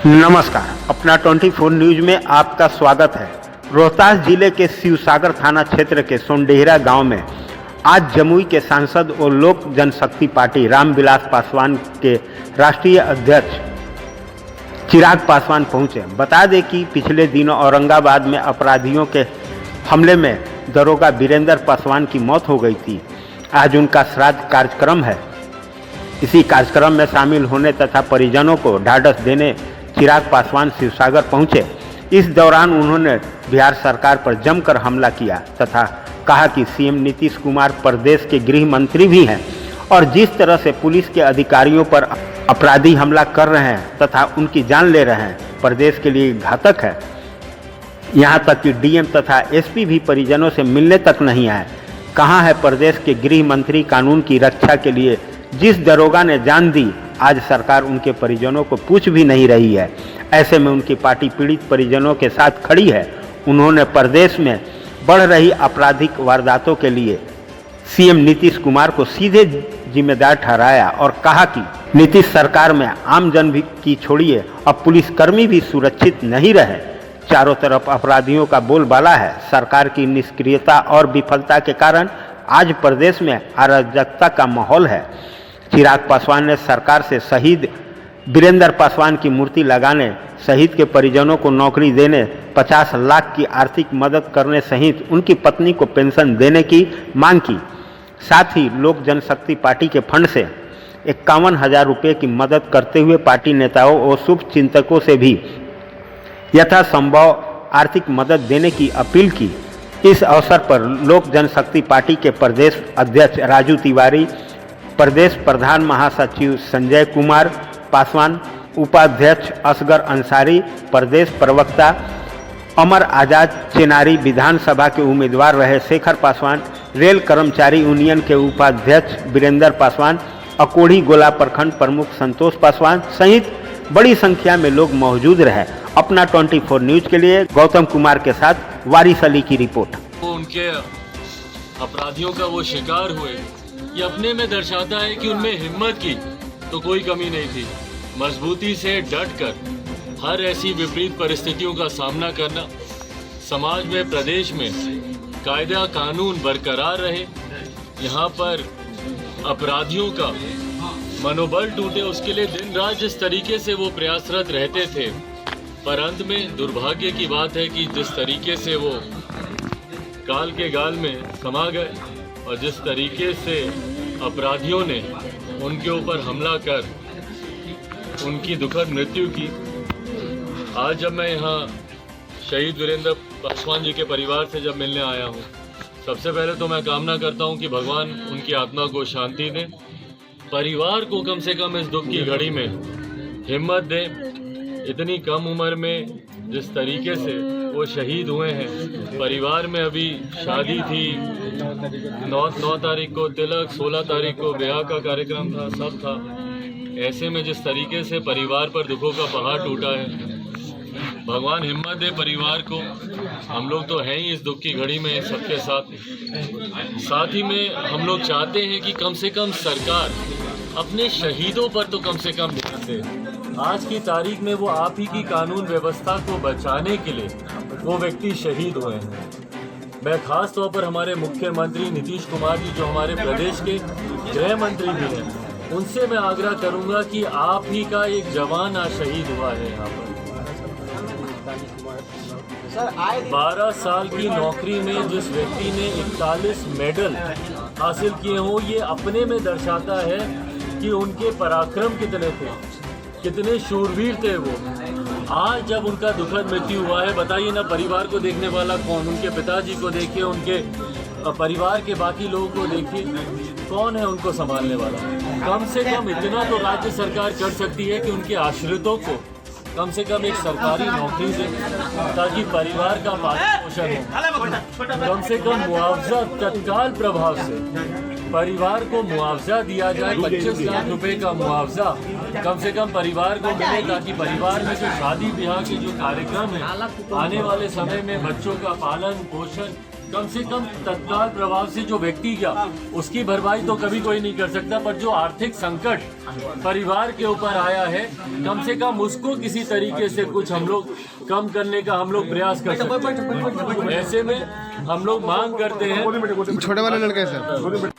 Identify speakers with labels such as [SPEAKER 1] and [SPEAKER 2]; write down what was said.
[SPEAKER 1] नमस्कार, अपना 24 न्यूज में आपका स्वागत है। रोहतास जिले के शिवसागर थाना क्षेत्र के सोनडेहरा गांव में आज जमुई के सांसद और लोक जनशक्ति पार्टी रामविलास पासवान के राष्ट्रीय अध्यक्ष चिराग पासवान पहुंचे। बता दें कि पिछले दिनों औरंगाबाद में अपराधियों के हमले में दरोगा वीरेंद्र पासवान की मौत हो गई थी। आज उनका श्राद्ध कार्यक्रम है। इसी कार्यक्रम में शामिल होने तथा परिजनों को ढाढ़स देने चिराग पासवान शिवसागर पहुंचे। इस दौरान उन्होंने बिहार सरकार पर जमकर हमला किया तथा कहा कि सीएम नीतीश कुमार प्रदेश के गृह मंत्री भी हैं और जिस तरह से पुलिस के अधिकारियों पर अपराधी हमला कर रहे हैं तथा उनकी जान ले रहे हैं, प्रदेश के लिए घातक है। यहां तक कि डीएम तथा एसपी भी परिजनों से मिलने तक नहीं आए। कहां है प्रदेश के गृह मंत्री कानून की रक्षा के लिए? जिस दरोगा ने जान दी, आज सरकार उनके परिजनों को पूछ भी नहीं रही है। ऐसे में उनकी पार्टी पीड़ित परिजनों के साथ खड़ी है। उन्होंने प्रदेश में बढ़ रही आपराधिक वारदातों के लिए सीएम नीतीश कुमार को सीधे जिम्मेदार ठहराया और कहा कि नीतीश सरकार में आमजन भी की छोड़िए, अब पुलिसकर्मी भी सुरक्षित नहीं रहे। चारों तरफ अपराधियों का बोलबाला है। सरकार की निष्क्रियता और विफलता के कारण आज प्रदेश में अराजकता का माहौल है। चिराग पासवान ने सरकार से शहीद वीरेंद्र पासवान की मूर्ति लगाने, शहीद के परिजनों को नौकरी देने, 50 लाख की आर्थिक मदद करने सहित उनकी पत्नी को पेंशन देने की मांग की। साथ ही लोक जनशक्ति पार्टी के फंड से 51,000 रुपये की मदद करते हुए पार्टी नेताओं और शुभ चिंतकों से भी यथासंभव आर्थिक मदद देने की अपील की। इस अवसर पर लोक जनशक्ति पार्टी के प्रदेश अध्यक्ष राजू तिवारी, प्रदेश प्रधान महासचिव संजय कुमार पासवान, उपाध्यक्ष असगर अंसारी, प्रदेश प्रवक्ता अमर आजाद चेनारी, विधानसभा के उम्मीदवार रहे शेखर पासवान, रेल कर्मचारी यूनियन के उपाध्यक्ष वीरेंद्र पासवान, अकोढ़ी गोला प्रखंड प्रमुख संतोष पासवान सहित बड़ी संख्या में लोग मौजूद रहे। अपना 24 न्यूज के लिए गौतम कुमार के साथ वारिस अली की रिपोर्ट।
[SPEAKER 2] उनके अपराधियों का वो शिकार हुए, ये अपने में दर्शाता है कि उनमें हिम्मत की तो कोई कमी नहीं थी। मजबूती से डट कर हर ऐसी विपरीत परिस्थितियों का सामना करना, समाज में प्रदेश में कायदा कानून बरकरार रहे, यहाँ पर अपराधियों का मनोबल टूटे, उसके लिए दिन रात जिस तरीके से वो प्रयासरत रहते थे। पर अंत में दुर्भाग्य की बात है कि जिस तरीके से वो काल के गाल में समा गए और जिस तरीके से अपराधियों ने उनके ऊपर हमला कर उनकी दुखद मृत्यु की। आज जब मैं यहाँ शहीद वीरेंद्र पासवान जी के परिवार से जब मिलने आया हूँ, सबसे पहले तो मैं कामना करता हूँ कि भगवान उनकी आत्मा को शांति दें, परिवार को कम से कम इस दुख की घड़ी में हिम्मत दें। इतनी कम उम्र में जिस तरीके से वो शहीद हुए हैं, परिवार में अभी शादी थी, 9 तारीख को तिलक, 16 तारीख को ब्याह का कार्यक्रम था, सब था। ऐसे में जिस तरीके से परिवार पर दुखों का पहाड़ टूटा है, भगवान हिम्मत दे परिवार को। हम लोग तो हैं ही इस दुख की घड़ी में सबके साथ ही में हम लोग चाहते हैं कि कम से कम सरकार अपने शहीदों पर तो कम से कम ध्यान दे। आज की तारीख में वो आप ही की कानून व्यवस्था को बचाने के लिए वो व्यक्ति शहीद हुए हैं। मैं खास तौर पर हमारे मुख्यमंत्री नीतीश कुमार जी, जो हमारे प्रदेश के गृह मंत्री भी हैं, उनसे मैं आग्रह करूंगा कि आप ही का एक जवान आज शहीद हुआ है यहाँ पर। 12 साल की नौकरी में जिस व्यक्ति ने 41 मेडल हासिल किए हों, ये अपने में दर्शाता है कि उनके पराक्रम कितने थे, कितने शूरवीर थे वो। आज जब उनका दुखद मृत्यु हुआ है, बताइए ना परिवार को देखने वाला कौन? उनके पिताजी को देखिए, उनके परिवार के बाकी लोगों को देखिए, कौन है उनको संभालने वाला? कम से कम इतना तो राज्य सरकार कर सकती है कि उनके आश्रितों को कम से कम एक सरकारी नौकरी दे ताकि परिवार का पालन पोषण हो। कम से कम मुआवजा तत्काल प्रभाव से परिवार को मुआवजा दिया जाए, 25 लाख रुपए का मुआवजा कम से कम परिवार को मिले ताकि परिवार में जो शादी ब्याह के जो कार्यक्रम है, आने वाले समय में बच्चों का पालन पोषण कम से कम तत्काल प्रभाव से जो व्यक्ति गया उसकी भरपाई तो कभी कोई नहीं कर सकता, पर जो आर्थिक संकट परिवार के ऊपर आया है कम से कम उसको किसी तरीके से कुछ हम लोग कम करने का हम लोग प्रयास कर सकते हैं। ऐसे में हम लोग मांग करते हैं,
[SPEAKER 3] छोटे वाले लड़के सर